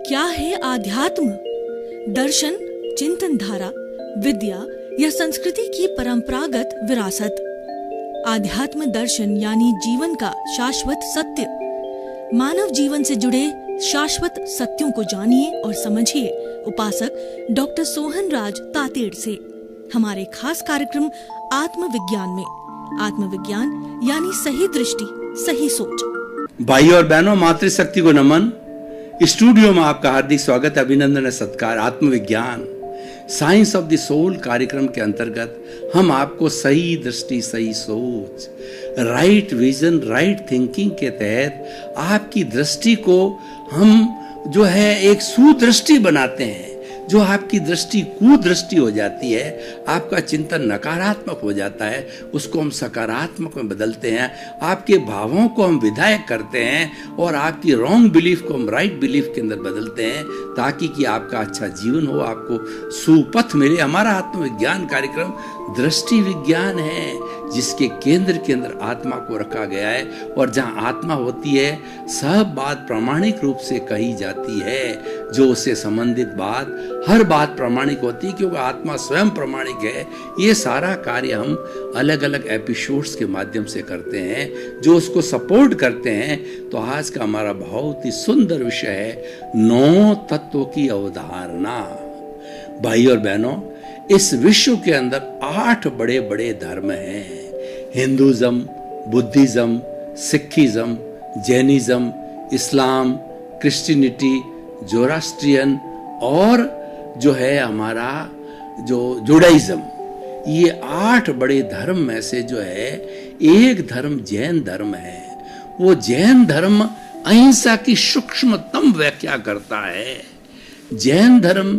क्या है आध्यात्म? दर्शन, चिंतन धारा, विद्या या संस्कृति की परंपरागत विरासत। आध्यात्म दर्शन यानी जीवन का शाश्वत सत्य। मानव जीवन से जुड़े शाश्वत सत्यों को जानिए और समझिए उपासक डॉक्टर सोहन राज तातेड़ से हमारे खास कार्यक्रम आत्मविज्ञान में। आत्मविज्ञान यानी सही दृष्टि, सही सोच। भाई और बहनों, मातृशक्ति को नमन। स्टूडियो में आपका हार्दिक स्वागत, अभिनंदन और सत्कार। आत्मविज्ञान साइंस ऑफ द सोल कार्यक्रम के अंतर्गत हम आपको सही दृष्टि, सही सोच, राइट विजन, राइट थिंकिंग के तहत आपकी दृष्टि को हम जो है एक सुदृष्टि बनाते हैं। जो आपकी दृष्टि कुदृष्टि हो जाती है, आपका चिंतन नकारात्मक हो जाता है, उसको हम सकारात्मक में बदलते हैं। आपके भावों को हम विधायक करते हैं और आपकी रॉन्ग बिलीफ को हम राइट बिलीफ के अंदर बदलते हैं, ताकि कि आपका अच्छा जीवन हो, आपको सुपथ मिले। हमारा आत्मविज्ञान कार्यक्रम दृष्टि विज्ञान है, जिसके केंद्र के अंदर आत्मा को रखा गया है। और जहाँ आत्मा होती है, सब बात प्रामाणिक रूप से कही जाती है। जो उससे संबंधित बात, हर बात प्रामाणिक होती है, क्योंकि आत्मा स्वयं प्रामाणिक है। ये सारा कार्य हम अलग अलग एपिसोड्स के माध्यम से करते हैं, जो उसको सपोर्ट करते हैं। तो आज का हमारा बहुत ही सुंदर विषय है 9 तत्वों की अवधारणा। भाई और बहनों, इस विश्व के अंदर 8 बड़े बड़े धर्म हैं। हिंदुइज्म, बुद्धिज्म, सिखिज्म, जैनिज्म, इस्लाम, क्रिश्चियनिटी, जोरास्ट्रियन और जो है हमारा जो जुडाइज्म। ये 8 बड़े धर्म में से जो है एक धर्म जैन धर्म है। वो जैन धर्म अहिंसा की सूक्ष्मतम व्याख्या करता है। जैन धर्म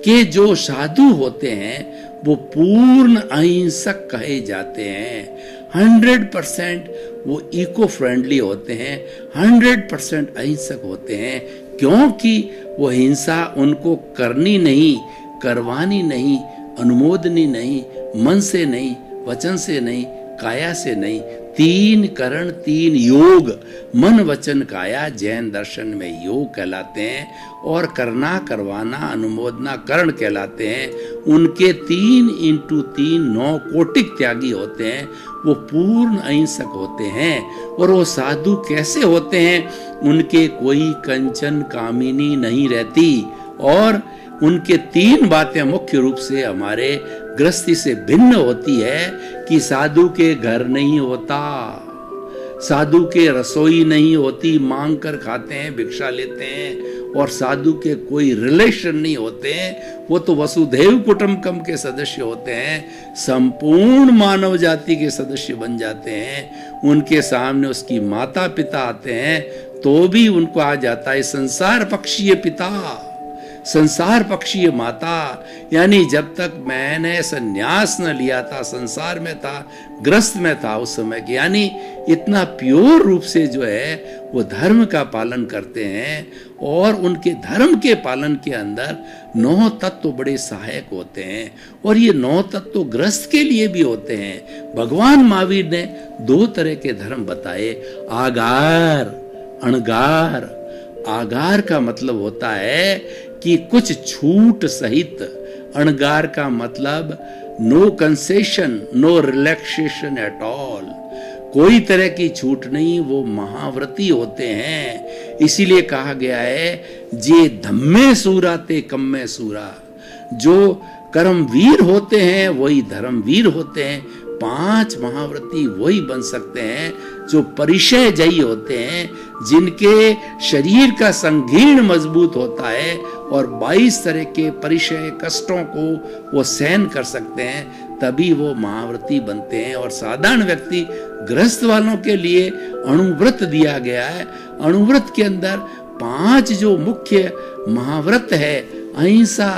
के जो साधु होते हैं वो पूर्ण अहिंसक कहे जाते हैं। 100% वो इको फ्रेंडली होते हैं, 100% अहिंसक होते हैं, क्योंकि वो हिंसा उनको करनी नहीं, करवानी नहीं, अनुमोदनी नहीं, मन से नहीं, वचन से नहीं, काया से नहीं। 3 करण 3 योग, मन वचन काया जैन दर्शन में योग कहलाते हैं। और करना, करवाना, अनुमोदना करण कहलाते हैं। उनके 3x3 9 कोटिक त्यागी होते हैं। वो पूर्ण अहिंसक होते हैं। और वो साधु कैसे होते हैं? उनके कोई कंचन कामिनी नहीं रहती। और उनके 3 बातें मुख्य रूप से हमारे गृहस्थी से भिन्न होती है कि साधु के घर नहीं होता, साधु के रसोई नहीं होती, मांग कर खाते हैं, भिक्षा लेते हैं। और साधु के कोई रिलेशन नहीं होते हैं, वो तो वसुधैव कुटुंबकम के सदस्य होते हैं, संपूर्ण मानव जाति के सदस्य बन जाते हैं। उनके सामने उसकी माता पिता आते हैं तो भी उनको आ जाता है संसार पक्षीय पिता, संसार पक्षीय माता। यानी जब तक मैंने संन्यास न लिया था, संसार में था, ग्रस्त में था उस समय के, यानी इतना प्योर रूप से जो है वो धर्म का पालन करते हैं। और उनके धर्म के पालन के अंदर 9 तत्व बड़े सहायक होते हैं। और ये 9 तत्व गृहस्थ के लिए भी होते हैं। भगवान महावीर ने 2 तरह के धर्म बताए, आगार, अणगार। आगार का मतलब होता है कि कुछ छूट सहित। अणगार का मतलब no concession, no relaxation at all, कोई तरह की छूट नहीं। वो महाव्रती होते हैं। इसीलिए कहा गया है जे धम्मे सूरा ते कम्मे सूरा। जो कर्मवीर होते हैं वही धर्मवीर होते हैं। 5 महाव्रती वही बन सकते हैं जो परिचय जयी होते हैं, जिनके शरीर का संकीर्ण मजबूत होता है और 22 तरह के परिचय कष्टों को वो सहन कर सकते हैं, तभी वो महाव्रती बनते हैं। और साधारण व्यक्ति, गृहस्थ वालों के लिए अणुव्रत दिया गया है। अणुव्रत के अंदर 5 जो मुख्य महाव्रत है, अहिंसा,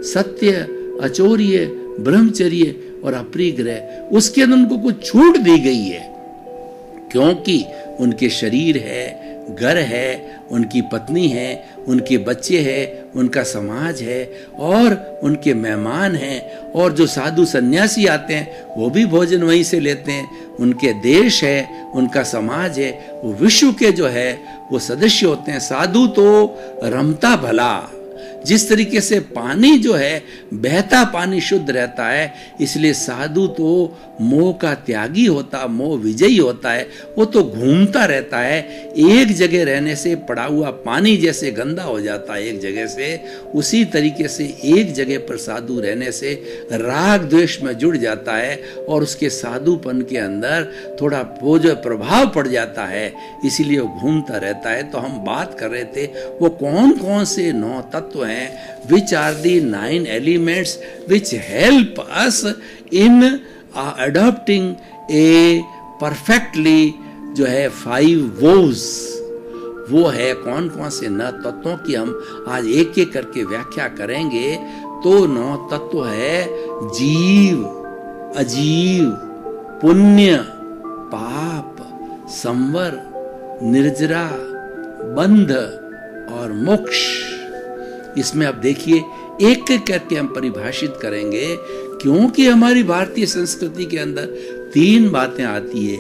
सत्य, अचौर्य, ब्रह्मचर्य और अपरिग्रह, उसके अंदर उनको कुछ छूट दी गई है, क्योंकि उनके शरीर है घर है, उनकी पत्नी है, उनके बच्चे हैं, उनका समाज है और उनके मेहमान हैं, और जो साधु सन्यासी आते हैं वो भी भोजन वहीं से लेते हैं। उनके देश है, उनका समाज है, वो विश्व के जो है वो सदस्य होते हैं। साधु तो रमता भला, जिस तरीके से पानी जो है बहता पानी शुद्ध रहता है, इसलिए साधु तो मोह का त्यागी होता, मोह विजयी होता है। वो तो घूमता रहता है, एक जगह रहने से पड़ा हुआ पानी जैसे गंदा हो जाता है एक जगह से, उसी तरीके से एक जगह पर साधु रहने से राग द्वेष में जुड़ जाता है और उसके साधुपन के अंदर थोड़ा वो जो प्रभाव पड़ जाता है, इसीलिए वो घूमता रहता है। तो हम बात कर रहे थे वो कौन कौन से 9 तत्व हैं, which are the 9 elements which help us in adopting a perfectly जो है 5 vows। वो है कौन कौन से 9 तत्वों की हम आज एक एक करके व्याख्या करेंगे। तो 9 तत्व है जीव, अजीव, पुण्य, पाप, संवर, निर्जरा, बंध और मोक्ष। इसमें अब देखिए एक एक करके हम परिभाषित करेंगे, क्योंकि हमारी भारतीय संस्कृति के अंदर 3 बातें आती है,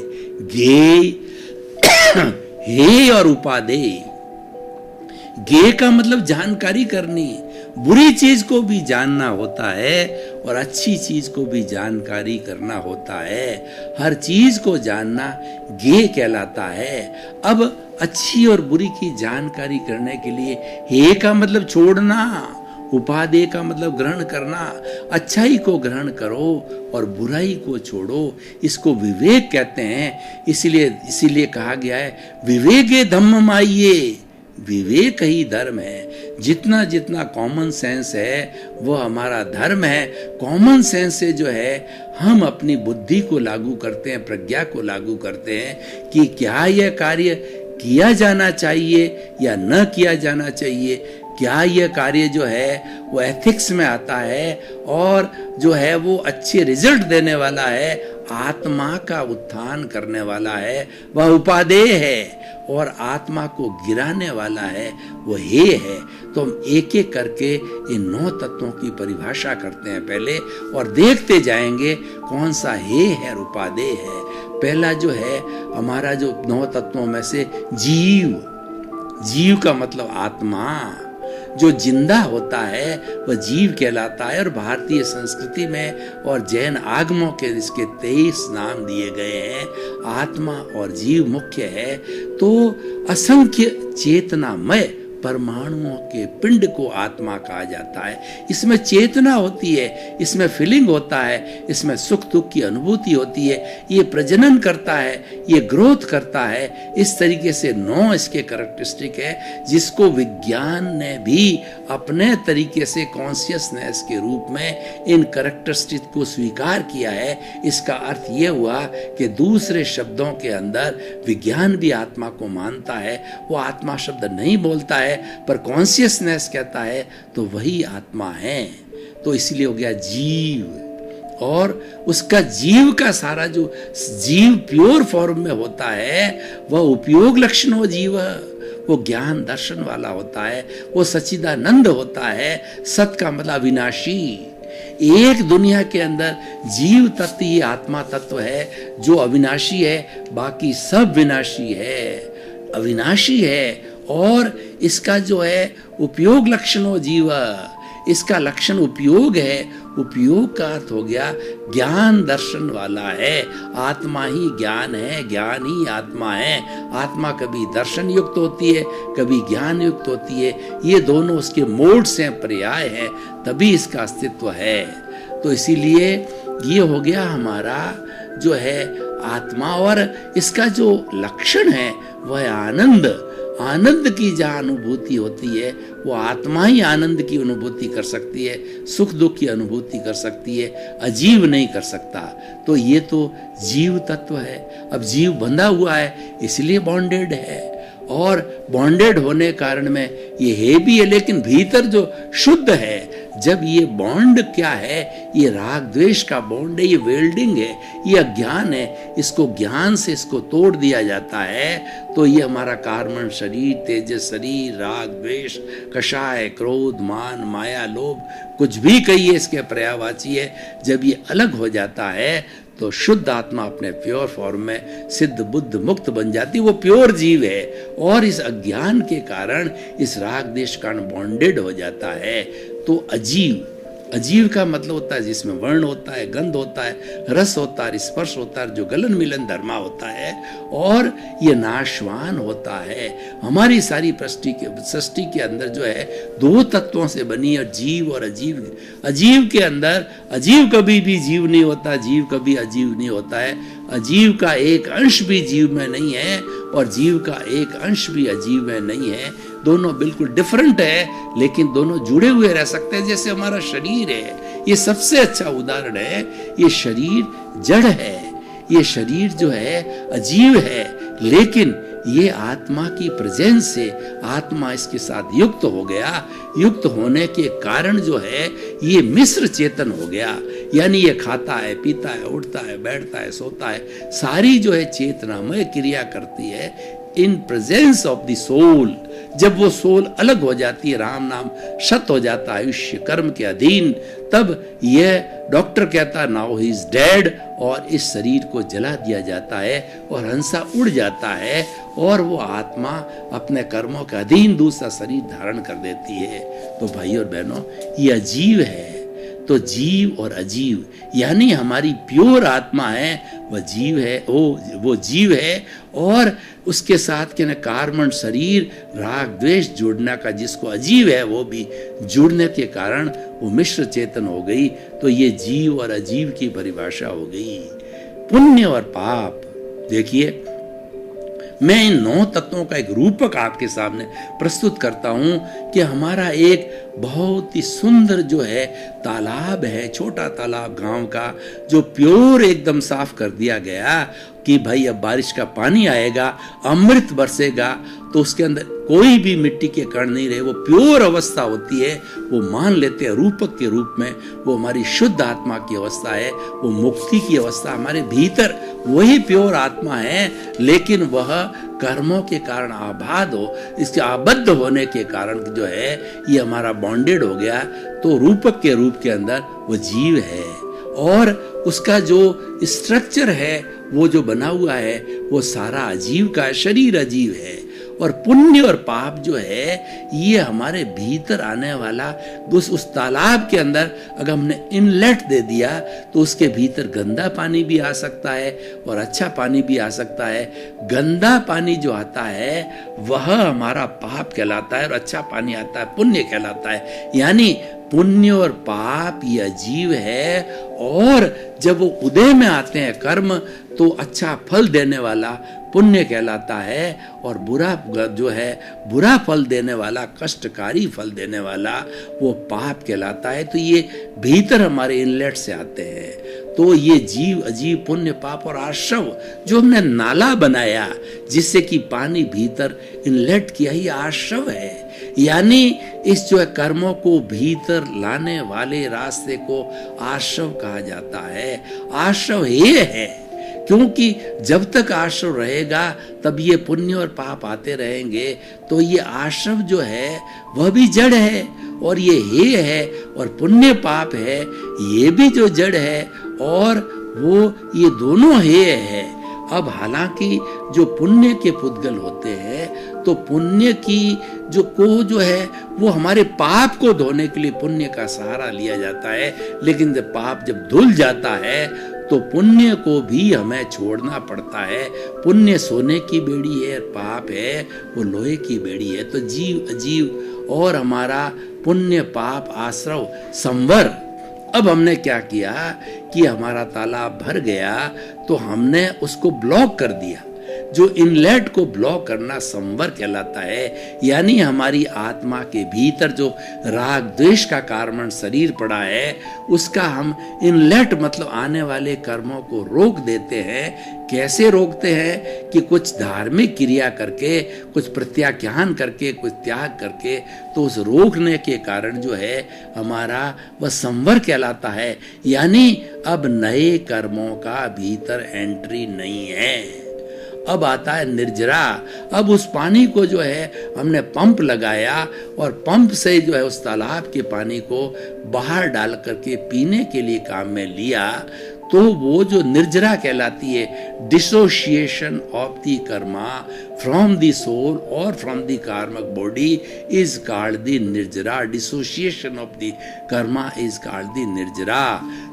ज्ञेय, हेय और उपादेय। ज्ञेय का मतलब जानकारी करनी, बुरी चीज को भी जानना होता है और अच्छी चीज को भी जानकारी करना होता है। हर चीज को जानना ज्ञेय कहलाता है। अब अच्छी और बुरी की जानकारी करने के लिए हे का मतलब छोड़ना, उपादेय का मतलब ग्रहण करना। अच्छाई को ग्रहण करो और बुराई को छोड़ो, इसको विवेक कहते हैं। इसीलिए कहा गया है विवेके धम्ममाइये, विवेक ही धर्म है। जितना जितना कॉमन सेंस है वो हमारा धर्म है। कॉमन सेंस से जो है हम अपनी बुद्धि को लागू करते हैं, प्रज्ञा को लागू करते हैं कि क्या यह कार्य किया जाना चाहिए या न किया जाना चाहिए, क्या यह कार्य जो है वो एथिक्स में आता है और जो है वो अच्छे रिजल्ट देने वाला है, आत्मा का उत्थान करने वाला है, वह उपादेय है, और आत्मा को गिराने वाला है, वो हे है। तो हम एक एक करके इन 9 तत्वों की परिभाषा करते हैं पहले, और देखते जाएंगे कौन सा हे है और उपादेय है। पहला जो है हमारा जो 9 तत्वों में से जीव, जीव का मतलब आत्मा, जो जिंदा होता है वह जीव कहलाता है। और भारतीय संस्कृति में और जैन आगमों के इसके 23 नाम दिए गए हैं। आत्मा और जीव मुख्य है। तो असंख्य चेतनामय परमाणुओं के पिंड को आत्मा कहा जाता है। इसमें चेतना होती है, इसमें फीलिंग होता है, इसमें सुख दुख की अनुभूति होती है, ये प्रजनन करता है, ये ग्रोथ करता है। इस तरीके से 9 इसके कैरेक्टरिस्टिक है, जिसको विज्ञान ने भी अपने तरीके से कॉन्शियसनेस के रूप में इन कैरेक्टरिस्टिक को स्वीकार किया है। इसका अर्थ ये हुआ कि दूसरे शब्दों के अंदर विज्ञान भी आत्मा को मानता है। वो आत्मा शब्द नहीं बोलता है पर कॉन्शियसनेस कहता है, तो वही आत्मा है। तो इसलिए हो गया जीव, और उसका जीव का सारा जो जीव प्योर फॉर्म में होता है वह उपयोग लक्षणो जीव, वो ज्ञान दर्शन वाला होता है, वो सच्चिदानंद होता है। सत का मतलब अविनाशी। एक दुनिया के अंदर जीव तत्व ही आत्मा तत्व है जो अविनाशी है, बाकी सब विनाशी है, अविनाशी है। और इसका जो है उपयोग लक्षणों जीव, इसका लक्षण उपयोग है। उपयोग का अर्थ हो गया ज्ञान दर्शन वाला है। आत्मा ही ज्ञान है, ज्ञान ही आत्मा है। आत्मा कभी दर्शन युक्त होती है, कभी ज्ञान युक्त होती है। ये दोनों उसके मोड्स हैं, पर्याय हैं, तभी इसका अस्तित्व है। तो इसीलिए ये हो गया हमारा जो है आत्मा। और इसका जो लक्षण है वह आनंद। आनंद की जहाँ अनुभूति होती है वो आत्मा ही आनंद की अनुभूति कर सकती है, सुख दुख की अनुभूति कर सकती है, अजीव नहीं कर सकता। तो ये तो जीव तत्व है। अब जीव बंधा हुआ है इसलिए बॉन्डेड है, और बॉन्डेड होने कारण में ये है भी है, लेकिन भीतर जो शुद्ध है, जब ये बॉन्ड क्या है, ये राग द्वेष का बॉन्ड है, ये वेल्डिंग है, ये अज्ञान है, इसको ज्ञान से इसको तोड़ दिया जाता है, तो ये हमारा कार्बन शरीर, तेजस शरीर, राग द्वेष, कषाय, क्रोध, मान, माया, लोभ, कुछ भी कहिए इसके पर्यायवाची है, जब ये अलग हो जाता है तो शुद्ध आत्मा अपने प्योर फॉर्म में सिद्ध बुद्ध मुक्त बन जाती, वो प्योर जीव है। और इस अज्ञान के कारण, इस राग देश कारण बॉन्डेड हो जाता है। तो अजीव, अजीव का मतलब होता है जिसमें वर्ण होता है, गंध होता है, रस होता है, स्पर्श होता है, जो गलन मिलन धर्मा होता है, और ये नाशवान होता है। हमारी सारी सृष्टि के अंदर जो है दो तत्वों से बनी है, जीव और अजीव। अजीव के अंदर अजीव कभी भी जीव नहीं होता, जीव कभी अजीव नहीं होता है। अजीव का एक अंश भी जीव में नहीं है और जीव का एक अंश भी अजीव में नहीं है। दोनों बिल्कुल डिफरेंट है, लेकिन दोनों जुड़े हुए रह सकते हैं। जैसे हमारा शरीर है, ये सबसे अच्छा उदाहरण है। ये शरीर जड़ है, ये शरीर जो है अजीव है, लेकिन ये आत्मा की प्रेजेंस से आत्मा इसके साथ युक्त हो गया। युक्त होने के कारण जो है ये मिश्र चेतन हो गया, यानी ये खाता है, पीता है, उठता है, बैठता है, सोता है, सारी जो है चेतनामय क्रिया करती है in presence of the soul. जब वो सोल अलग हो जाती है, राम नाम शत हो जाता है, आयुष्य कर्म के अधीन, तब ये डॉक्टर कहता है नाउ ही इज डेड, और इस शरीर को जला दिया जाता है और हंसा उड़ जाता है और वो आत्मा अपने कर्मों के अधीन दूसरा शरीर धारण कर देती है। तो भाई और बहनों, ये अजीव है। तो जीव और अजीव, यानी हमारी प्योर आत्मा है, वह जीव है, वो जीव है, और उसके साथ के न कार्बन शरीर, राग द्वेष जुड़ने का, जिसको अजीव है वो भी जुड़ने के कारण वो मिश्र चेतन हो गई। तो ये जीव और अजीव की परिभाषा हो गई। पुण्य और पाप, देखिए मैं इन 9 तत्वों का एक रूपक आपके सामने प्रस्तुत करता हूं कि हमारा एक बहुत ही सुंदर जो है तालाब है, छोटा तालाब गांव का, जो प्योर एकदम साफ कर दिया गया कि भाई अब बारिश का पानी आएगा, अमृत बरसेगा, तो उसके अंदर कोई भी मिट्टी के कण नहीं रहे, वो प्योर अवस्था होती है। वो मान लेते हैं रूपक के रूप में, वो हमारी शुद्ध आत्मा की अवस्था है, वो मुक्ति की अवस्था हमारे भीतर वही प्योर आत्मा है, लेकिन वह कर्मों के कारण आबाद हो, इसके आबद्ध होने के कारण जो है ये हमारा बॉन्डेड हो गया। तो रूपक के रूप के अंदर वो जीव है, और उसका जो स्ट्रक्चर है, वो जो बना हुआ है, वो सारा अजीव का शरीर अजीव है। और पुण्य और पाप जो है ये हमारे भीतर आने वाला, उस तालाब के अंदर अगर हमने इनलेट दे दिया तो उसके भीतर गंदा पानी भी आ सकता है और अच्छा पानी भी आ सकता है। गंदा पानी जो आता है वह हमारा पाप कहलाता है और अच्छा पानी आता है पुण्य कहलाता है। यानी पुण्य और पाप ये अजीव है, और जब वो उदय में आते हैं कर्म, तो अच्छा फल देने वाला पुण्य कहलाता है, और बुरा जो है बुरा फल देने वाला, कष्टकारी फल देने वाला, वो पाप कहलाता है। तो ये भीतर हमारे इनलेट से आते हैं। तो ये जीव अजीव, पुण्य, पाप और आश्रव जो हमने नाला बनाया जिससे कि पानी भीतर इनलेट किया, ये आश्रव है। यानी इस जो है कर्मों को भीतर लाने वाले रास्ते को आश्रव कहा जाता है। आश्रव ये है क्योंकि जब तक आश्रव रहेगा तब ये पुण्य और पाप आते रहेंगे। तो ये आश्रव जो है वह भी जड़ है, और ये हे है, और पुण्य पाप है ये भी जो जड़ है, और वो ये दोनों हे है। अब हालांकि जो पुण्य के पुद्गल होते हैं, तो पुण्य की जो है वो हमारे पाप को धोने के लिए पुण्य का सहारा लिया जाता है। लेकिन जब पाप जब धुल जाता है तो पुण्य को भी हमें छोड़ना पड़ता है। पुण्य सोने की बेड़ी है, पाप है वो लोहे की बेड़ी है। तो जीव अजीव और हमारा पुण्य पाप आश्रव संवर। अब हमने क्या किया कि हमारा तालाब भर गया तो हमने उसको ब्लॉक कर दिया। जो इनलेट को ब्लॉक करना संवर कहलाता है। यानी हमारी आत्मा के भीतर जो राग द्वेष का कारण शरीर पड़ा है, उसका हम इनलेट मतलब आने वाले कर्मों को रोक देते हैं। कैसे रोकते हैं कि कुछ धार्मिक क्रिया करके, कुछ प्रत्याख्यान करके, कुछ त्याग करके। तो उस रोकने के कारण जो है हमारा वह संवर कहलाता है। यानी अब नए कर्मों का भीतर एंट्री नहीं है। अब आता है निर्जरा। अब उस पानी को जो है हमने पंप लगाया और पंप से जो है उस तालाब के पानी को बाहर डाल करके पीने के लिए काम में लिया, तो वो जो निर्जरा कहलाती है, dissociation of the karma from the soul और from the karmic body is called the nirjara. Dissociation of the karma is called the nirjara.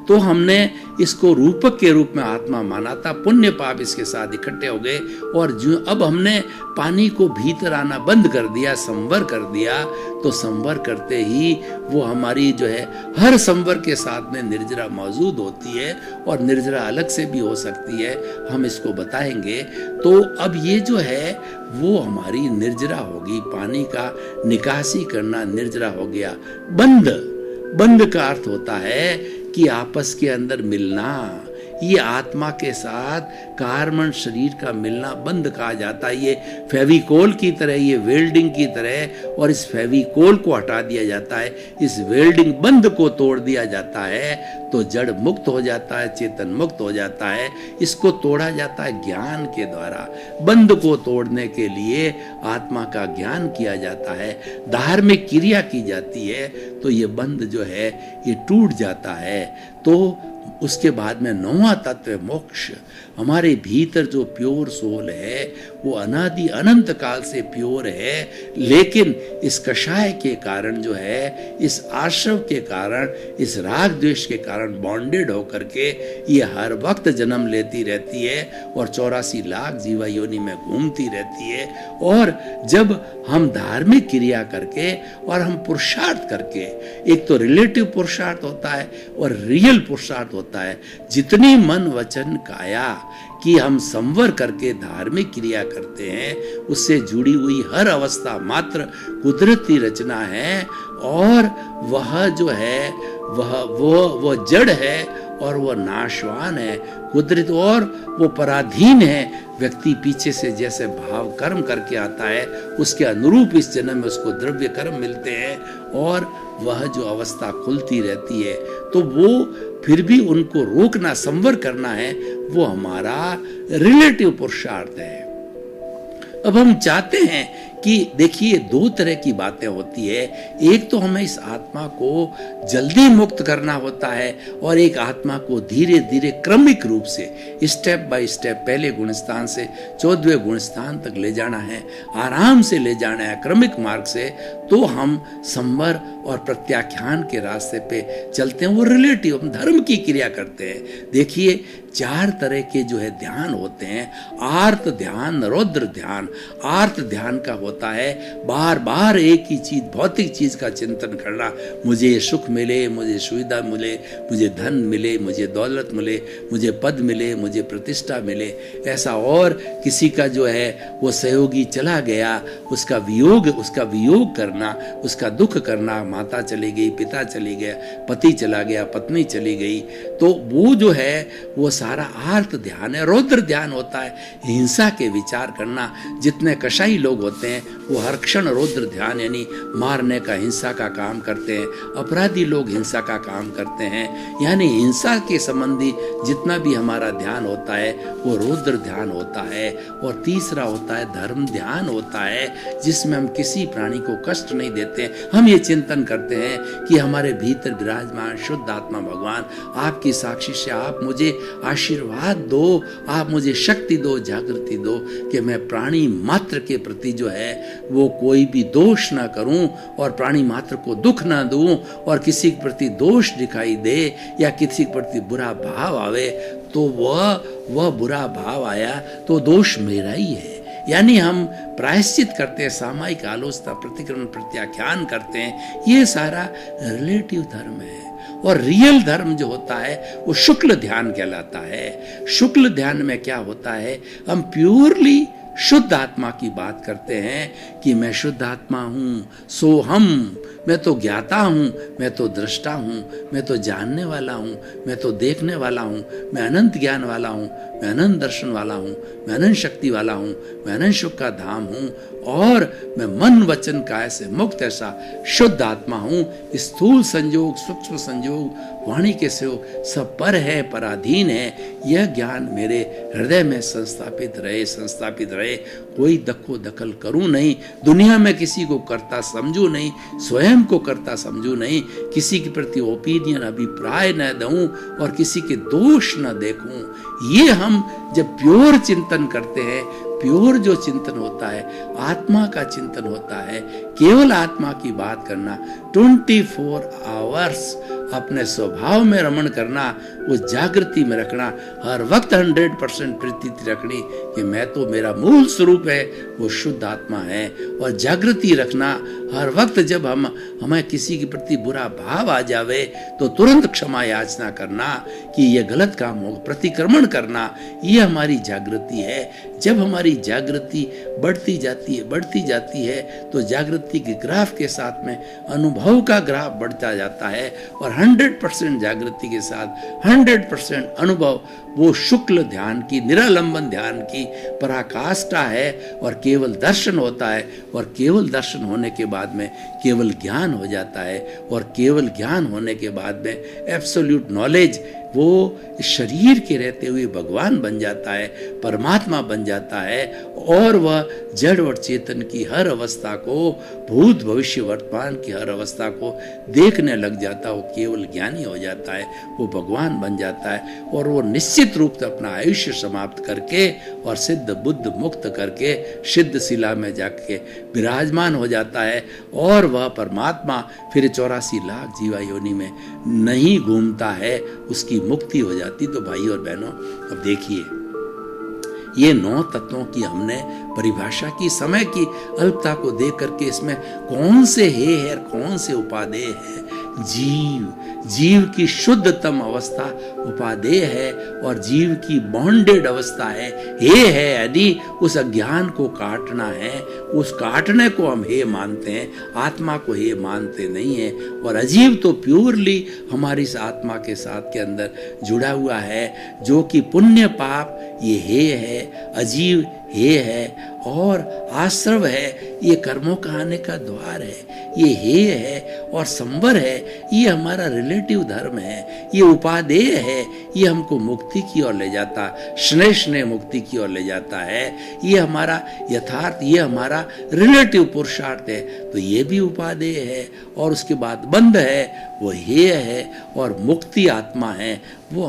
तो हमने इसको रूपक के रूप में आत्मा माना था, पुण्य पाप इसके साथ इकट्ठे हो गए, और जो अब हमने पानी को भीतर आना बंद कर दिया, संवर कर दिया, तो संवर करते ही वो हमारी जो है हर संवर के साथ में निर्जरा मौजूद होती है, और निर्जरा अलग से भी हो सकती है, हम इसको बताएंगे। तो अब ये जो है वो हमारी निर्जरा होगी, पानी का निकासी करना निर्जरा हो गया। बंद, बंद का अर्थ होता है कि आपस के अंदर मिलना, ये आत्मा के साथ कार्बन शरीर का मिलना बंद कहा जाता है। ये फेविकोल की तरह, ये वेल्डिंग की तरह, और इस फेविकोल को हटा दिया जाता है, इस वेल्डिंग बंद को तोड़ दिया जाता है, तो जड़ मुक्त हो जाता है, चेतन मुक्त हो जाता है। इसको तोड़ा जाता है ज्ञान के द्वारा। बंद को तोड़ने के लिए आत्मा का ज्ञान किया जाता है, धार्मिक क्रिया की जाती है, तो ये बंद जो है ये टूट जाता है। तो उसके बाद में नौवां तत्व है मोक्ष। हमारे भीतर जो प्योर सोल है वो अनादि अनंत काल से प्योर है, लेकिन इस कषाय के कारण जो है, इस आश्रव के कारण, इस राग द्वेष के कारण बॉन्डेड होकर के ये हर वक्त जन्म लेती रहती है और 84 लाख जीवा योनि में घूमती रहती है। और जब हम धार्मिक क्रिया करके और हम पुरुषार्थ करके, एक तो रिलेटिव पुरुषार्थ होता है और रियल पुरुषार्थ होता है, जितनी मन वचन काया कि हम संवर करके धार्मिक क्रिया करते हैं, उससे जुड़ी हुई हर अवस्था मात्र कुदरती रचना है, और वह जो है वह जड़ है और वह नाशवान है, कुदरत, और वो पराधीन है। व्यक्ति पीछे से जैसे भाव कर्म करके आता है, उसके अनुरूप इस जन्म में उसको द्रव्य कर्म मिलते हैं, और वह जो अवस्था खुलती रहती है, तो वो फिर भी उनको रोकना, संवर करना है, वो हमारा रिलेटिव पुरुषार्थ है। अब हम चाहते हैं कि देखिए दो तरह की बातें होती है, एक तो हमें इस आत्मा को जल्दी मुक्त करना होता है, और एक आत्मा को धीरे धीरे क्रमिक रूप से स्टेप बाय स्टेप पहले गुणस्थान से 14वें गुणस्थान तक ले जाना है, आराम से ले जाना है, क्रमिक मार्ग से। तो हम संवर और प्रत्याख्यान के रास्ते पे चलते हैं, वो रिलेटिव, हम धर्म की क्रिया करते हैं। देखिए 4 तरह के जो है ध्यान होते हैं, आर्त ध्यान, रौद्र ध्यान। आर्त ध्यान का होता है बार बार एक ही चीज, भौतिक चीज का चिंतन करना, मुझे सुख मिले, मुझे सुविधा मिले, मुझे धन मिले, मुझे दौलत मिले, मुझे पद मिले, मुझे प्रतिष्ठा मिले, ऐसा। और किसी का जो है वो सहयोगी चला गया, उसका वियोग करना, उसका दुख करना, माता चली गई, पिता चली गया, पति चला गया, पत्नी चली गई, तो वो जो है वो सारा आर्त ध्यान है। रौद्र ध्यान होता है हिंसा के विचार करना। जितने कषाई लोग होते हैं वो हर क्षण रौद्र ध्यान यानी मारने का, हिंसा का काम करते हैं। अपराधी लोग हिंसा का काम करते हैं, यानी हिंसा के संबंधी जितना भी हमारा ध्यान होता है वो रौद्र ध्यान होता है। और तीसरा होता है धर्म ध्यान होता है, जिसमें हम किसी प्राणी को कष्ट नहीं देते। हम ये चिंतन करते हैं कि हमारे भीतर विराजमान शुद्ध आत्मा भगवान आपकी साक्षी से आप मुझे आशीर्वाद दो, आप मुझे शक्ति दो, जागृति दो, कि मैं प्राणी मात्र के प्रति जो है वो कोई भी दोष ना करूं, और प्राणी मात्र को दुख ना दूं, और किसी के प्रति दोष दिखाई दे या किसी के प्रति बुरा भाव आवे, तो वह बुरा भाव आया तो दोष मेरा ही है। यानी हम प्रायश्चित करते हैं, सामायिक आलोचना, प्रतिक्रमण, प्रत्याख्यान करते हैं, ये सारा रिलेटिव धर्म है। और रियल धर्म जो होता है वो शुक्ल ध्यान कहलाता है। शुक्ल ध्यान में क्या होता है, हम प्योरली शुद्ध आत्मा की बात करते हैं कि मैं शुद्ध आत्मा हूँ, सो हम, मैं तो ज्ञाता हूँ, मैं तो दृष्टा हूँ, मैं तो जानने वाला हूँ, मैं तो देखने वाला हूँ, मैं अनंत ज्ञान वाला हूँ, मैं अनंत दर्शन वाला हूँ, मैं अनंत शक्ति वाला हूँ, मैं अनंत सुख का धाम हूँ, और मैं मन वचन काया से मुक्त ऐसा शुद्ध आत्मा हूँ। स्थूल संयोग, सूक्ष्म संयोग, वाणी के सहयोग सब पर है, पराधीन है। यह ज्ञान मेरे हृदय में संस्थापित रहे। कोई दखो दखल करूं नहीं, दुनिया में किसी को करता समझू नहीं, स्वयं को करता समझू नहीं, किसी के प्रति ओपिनियन, अभिप्राय न दूं और किसी के दोष न देखूं। ये हम जब प्योर चिंतन करते हैं, प्योर जो चिंतन होता है, आत्मा का चिंतन होता है, केवल आत्मा की बात करना, 24 आवर्स अपने स्वभाव में रमण करना, वो जागृति में रखना, हर वक्त 100% प्रतीति रखनी कि मैं तो, मेरा मूल स्वरूप है वो शुद्ध आत्मा है। और जागृति रखना हर वक्त, जब हमें किसी के प्रति बुरा भाव आ जावे तो तुरंत क्षमा याचना करना कि ये गलत काम हो, प्रतिक्रमण करना, ये हमारी जागृति है। जब हमारी जागृति बढ़ती जाती है तो जागृति के ग्राफ के साथ में अनुभव का ग्राफ बढ़ता जाता है, और 100% जागृति के साथ 100% अनुभव वो शुक्ल ध्यान की, निरालंबन ध्यान की पराकाष्ठा है, और केवल दर्शन होता है। और केवल दर्शन होने के बाद में केवल ज्ञान हो जाता है, और केवल ज्ञान होने के बाद में एब्सोल्यूट नॉलेज, वो शरीर के रहते हुए भगवान बन जाता है, परमात्मा बन जाता है, और वह जड़ और चेतन की हर अवस्था को, भूत भविष्य वर्तमान की हर अवस्था को देखने लग जाता है। वो केवल ज्ञानी हो जाता है, वो भगवान बन जाता है, और वो निश्चित रूप से अपना आयुष्य समाप्त करके और सिद्ध बुद्ध मुक्त करके सिद्ध शिला में जाके विराजमान हो जाता है। और वह परमात्मा फिर 84 लाख जीवा योनि में नहीं घूमता है, उसकी मुक्ति हो जाती। तो भाई और बहनों, अब देखिए, ये 9 तत्वों की हमने परिभाषा की, समय की अल्पता को देख करके इसमें कौन से हे है, कौन से उपादेय है। जीव की शुद्धतम अवस्था उपादेय है, और जीव की बॉन्डेड अवस्था है, हे है, यानी उस अज्ञान को काटना है। उस काटने को हम हे मानते हैं, आत्मा को हे मानते नहीं है। और अजीव तो प्योरली हमारी इस आत्मा के साथ के अंदर जुड़ा हुआ है, जो कि पुण्य पाप ये हे है, अजीव हे है, और आश्रव है, ये कर्मों का आने का द्वार है, ये हे है, और संवर है, ये हमारा रिलेटिव धर्म है, ये उपादेय है, ये हमको मुक्ति की ओर ले जाता, स्नेह मुक्ति की ओर ले जाता है। ये हमारा यथार्थ, ये हमारा रिलेटिव पुरुषार्थ है, तो ये भी उपादेय है। और उसके बाद बंध है, वो हे है, और मुक्ति आत्मा है, वो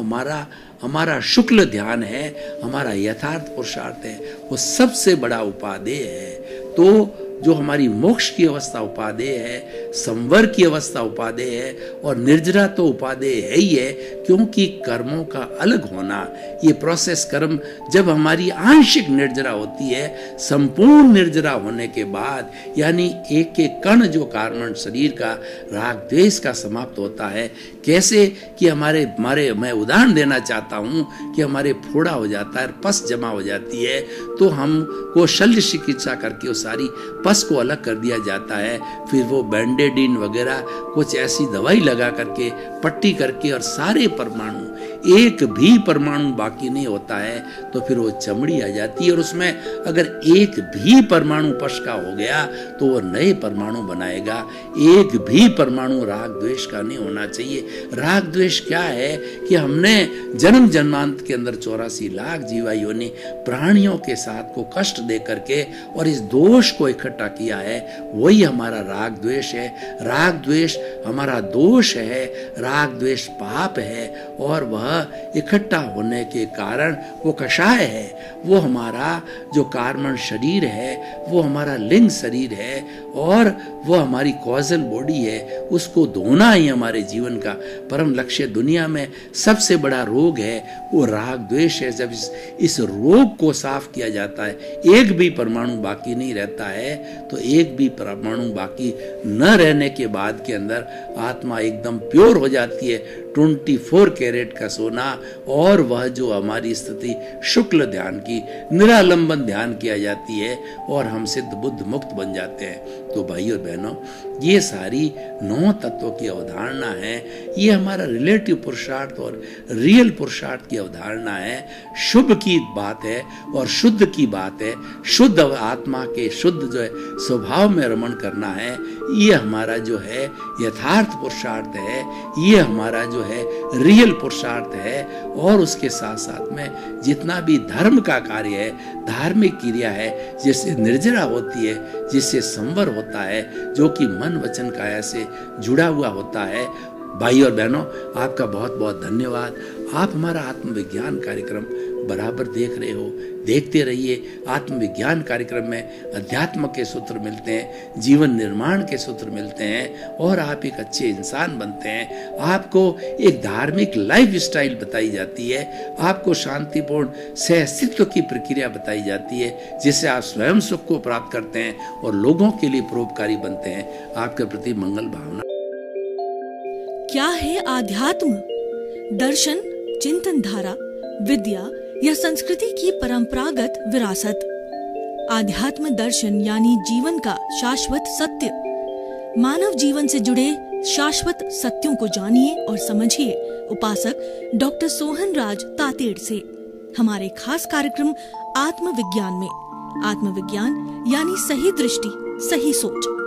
हमारा शुक्ल ध्यान है, हमारा यथार्थ पुरुषार्थ है, वो सबसे बड़ा उपादेय है। तो जो हमारी मोक्ष की अवस्था उपादेय है, संवर की अवस्था उपादेय है, और निर्जरा तो उपादेय है ही है, क्योंकि कर्मों का अलग होना, ये प्रोसेस कर्म जब हमारी आंशिक निर्जरा होती है, संपूर्ण निर्जरा होने के बाद, यानी एक एक कण जो कारण शरीर का राग द्वेष का समाप्त होता है। कैसे कि हमारे मैं उदाहरण देना चाहता हूँ कि हमारे फोड़ा हो जाता है, पस जमा हो जाती है, तो हमको शल्य चिकित्सा करके वो सारी पस को अलग कर दिया जाता है। फिर वो बैंडेडिन वगैरह कुछ ऐसी दवाई लगा करके, पट्टी करके, और सारे परमाणु, एक भी परमाणु बाकी नहीं होता है, तो फिर वो चमड़ी आ जाती है। और उसमें अगर एक भी परमाणु पश का हो गया तो वो नए परमाणु बनाएगा। एक भी परमाणु राग द्वेष का नहीं होना चाहिए। राग द्वेष क्या है कि हमने जन्म जन्मांत के अंदर 84 लाख जीवा योनि प्राणियों के साथ को कष्ट दे करके और इस दोष को इकट्ठा किया है, वही हमारा राग द्वेष है। राग द्वेष हमारा दोष है, राग द्वेष पाप है, और वह वह इकट्ठा होने के कारण वो कषाय है, वो हमारा जो कार्बन शरीर है, वो हमारा लिंग शरीर है और वो हमारी कॉजल बॉडी है, उसको धोना ही हमारे जीवन का परम लक्ष्य। दुनिया में सबसे बड़ा रोग है वो राग द्वेष है। जब इस रोग को साफ किया जाता है, एक भी परमाणु बाकी नहीं रहता है, तो एक भी परमाणु बाकी न रहने के बाद के अंदर आत्मा एकदम प्योर हो जाती है, 24 कैरेट का सोना। और वह जो हमारी स्थिति शुक्ल ध्यान की, निरालंबन ध्यान किया जाती है और हम सिद्ध बुद्ध मुक्त बन जाते हैं। तो भाई और बहनों, ये सारी 9 तत्वों की अवधारणा है। ये हमारा रिलेटिव पुरुषार्थ और रियल पुरुषार्थ की अवधारणा है। शुभ की बात है और शुद्ध की बात है। शुद्ध आत्मा के शुद्ध जो है स्वभाव में रमण करना है, ये हमारा जो है यथार्थ पुरुषार्थ है, ये हमारा जो है रियल पुरुषार्थ है। और उसके साथ साथ में जितना भी धर्म का कार्य है, धार्मिक क्रिया है, जिससे निर्जरा होती है, जिससे संवर होता है, जो कि मन वचन काया से जुड़ा हुआ होता है। भाई और बहनों, आपका बहुत बहुत धन्यवाद। आप हमारा आत्मविज्ञान कार्यक्रम बराबर देख रहे हो, देखते रहिए। आत्मविज्ञान कार्यक्रम में अध्यात्म के सूत्र मिलते हैं, जीवन निर्माण के सूत्र मिलते हैं और आप एक अच्छे इंसान बनते हैं। आपको एक धार्मिक लाइफ स्टाइल बताई जाती है, आपको शांतिपूर्ण सहअस्तित्व की प्रक्रिया बताई जाती है, जिससे आप स्वयं सुख को प्राप्त करते हैं और लोगों के लिए परोपकारी बनते हैं। आपके प्रति मंगल भावना। क्या है आध्यात्म? दर्शन, चिंतन धारा, विद्या या संस्कृति की परंपरागत विरासत। आध्यात्म दर्शन यानी जीवन का शाश्वत सत्य। मानव जीवन से जुड़े शाश्वत सत्यों को जानिए और समझिए उपासक डॉक्टर सोहन राज तातेड़ से हमारे खास कार्यक्रम आत्मविज्ञान में। आत्मविज्ञान यानी सही दृष्टि, सही सोच।